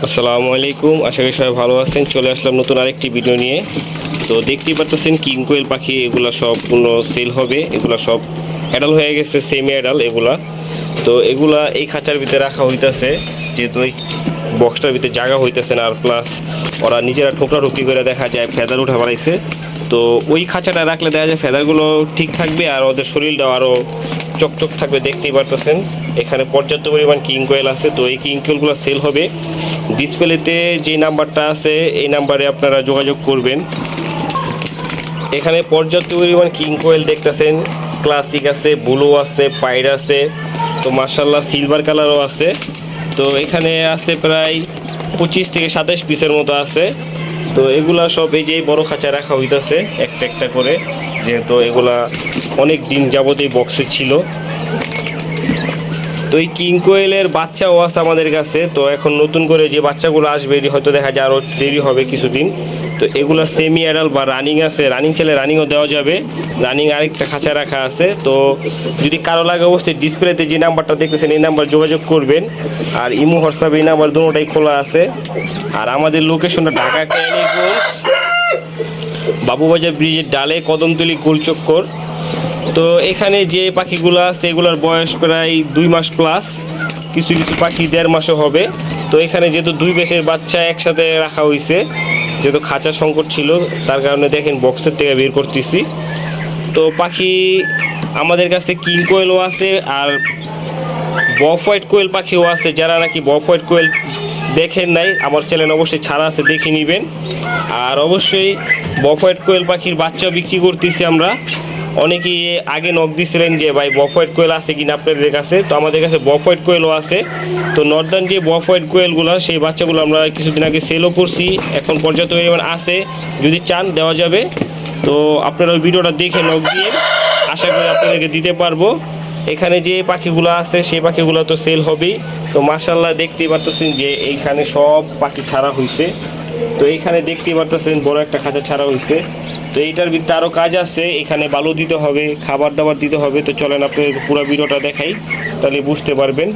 আসসালামু আলাইকুম, আশা করি সবাই ভালো আছেন। চলে আসলাম নতুন আরেকটি ভিডিও নিয়ে। তো দেখতেই পাচ্ছেন কিং কোয়েল পাখি এগুলা সব পূর্ণ সেল হবে। এগুলা সব অ্যাডাল হয়ে গেছে, সেমি অ্যাডাল এগুলা। তো এগুলা এই খাঁচার ভিতরে রাখা হইতেছে, যেহেতু এই বক্সটার ভিতরে জায়গা হইতেছে না, আর প্লাস ওরা নিজেরা ঠোকরা করে দেখা যায় ফেদার উঠে বাড়াইছে। তো ওই খাঁচাটা রাখলে দেখা যায় ফেদারগুলো ঠিক থাকবে আর ওদের শরীরটাও আরও চকচক থাকবে। দেখতেই পারতেছেন এখানে পর্যাপ্ত পরিমাণ কিং কোয়েল আছে। তো এই কিং কোয়েলগুলো সেল হবে। ডিসপ্লেতে যে নাম্বারটা আছে এই নাম্বারে আপনারা যোগাযোগ করবেন। এখানে পর্যাপ্ত পরিমাণ কিং কোয়েল দেখতেছেন, ক্লাসিক আছে, ব্লু আছে, পাইড আছে, তো মার্শাল্লাহ সিলভার কালারও আছে। তো এখানে আছে প্রায় 25 থেকে 27 পিসের মতো আছে। তো এগুলা সব এই যে বড় খাঁচায় রাখা হইতেছে একটা একটা করে, যেহেতু এগুলা অনেক দিন যাবত এই বক্সে ছিল। তো এই কিং কোয়েলের বাচ্চাও আছে আমাদের কাছে। তো এখন নতুন করে যে বাচ্চাগুলো আসবে হয়তো দেখা যায় আরও দেরি হবে কিছুদিন। তো এগুলো সেমি অ্যাডাল বা রানিং আছে, রানিং ছেলে রানিংও দেওয়া যাবে। রানিং আরেকটা খাঁচা রাখা আছে। তো যদি কারো লাগে অবশ্যই ডিসপ্লেতে যে নাম্বারটা দেখতেছেন এই নাম্বার যোগাযোগ করবেন। আর ইমো হোয়াটসঅ্যাপ এই নাম্বার দুটোটাই খোলা আছে। আর আমাদের লোকেশনটা ঢাকা কেরানীগঞ্জ, বাবুবাজার ব্রিজের ডালে, কদমতলী গোলচক্কর। তো এখানে যে পাখিগুলো আছে এগুলোর বয়স প্রায় 2 মাস প্লাস, কিছু কিছু পাখি 1.5 মাসও হবে। তো এখানে যেহেতু 2 বেশের বাচ্চা একসাথে রাখা হয়েছে, যেহেতু খাঁচা সংকট ছিল তার কারণে দেখেন বক্সের থেকে বের করতেছি। তো পাখি আমাদের কাছে কিং কোয়েলও আছে আর বফ হোয়াইট কোয়েল পাখিও আছে। যারা নাকি বফ হোয়াইট কোয়েল দেখেন নাই, আমার চ্যানেল অবশ্যই ছাড়া আছে, দেখে নেবেন। আর অবশ্যই বফ হোয়াইট কোয়েল পাখির বাচ্চা বিক্রি করতেছি আমরা। অনেকেই আগে নক দিয়েছিলেন যে ভাই বফ হোয়াইট কোয়েল আছে কিনা আপনাদের কাছে। তো আমাদের কাছে বফ হোয়াইট কোয়েলও আছে। তো নর্দার্ন যে বফ হোয়াইট কোয়েলগুলো সেই বাচ্চাগুলো আমরা কিছুদিন আগে সেলও করছি, এখন পর্যাপ্ত পরিমাণ আছে, যদি চান দেওয়া যাবে। তো আপনারা ওই ভিডিওটা দেখে নক দিয়ে আশা করি আপনাদেরকে দিতে পারবো। এখানে যে পাখিগুলো আছে সেই পাখিগুলো তো সেল হবেই। তো মাশাআল্লাহ দেখতেই পারতেছেন যে এইখানে সব পাখি ছাড়া হয়েছে। তো এইখানে দেখতেই পারতেছেন বড় একটা খাঁচা ছাড়া হয়েছে। তো এইটার ভিতরে আরও কাজ আছে, এখানে বালু দিতে হবে, খাবার দাবার দিতে হবে। তো চলেন আপনাদের পুরো ভিডিওটা দেখাই, তাহলে বুঝতে পারবেন।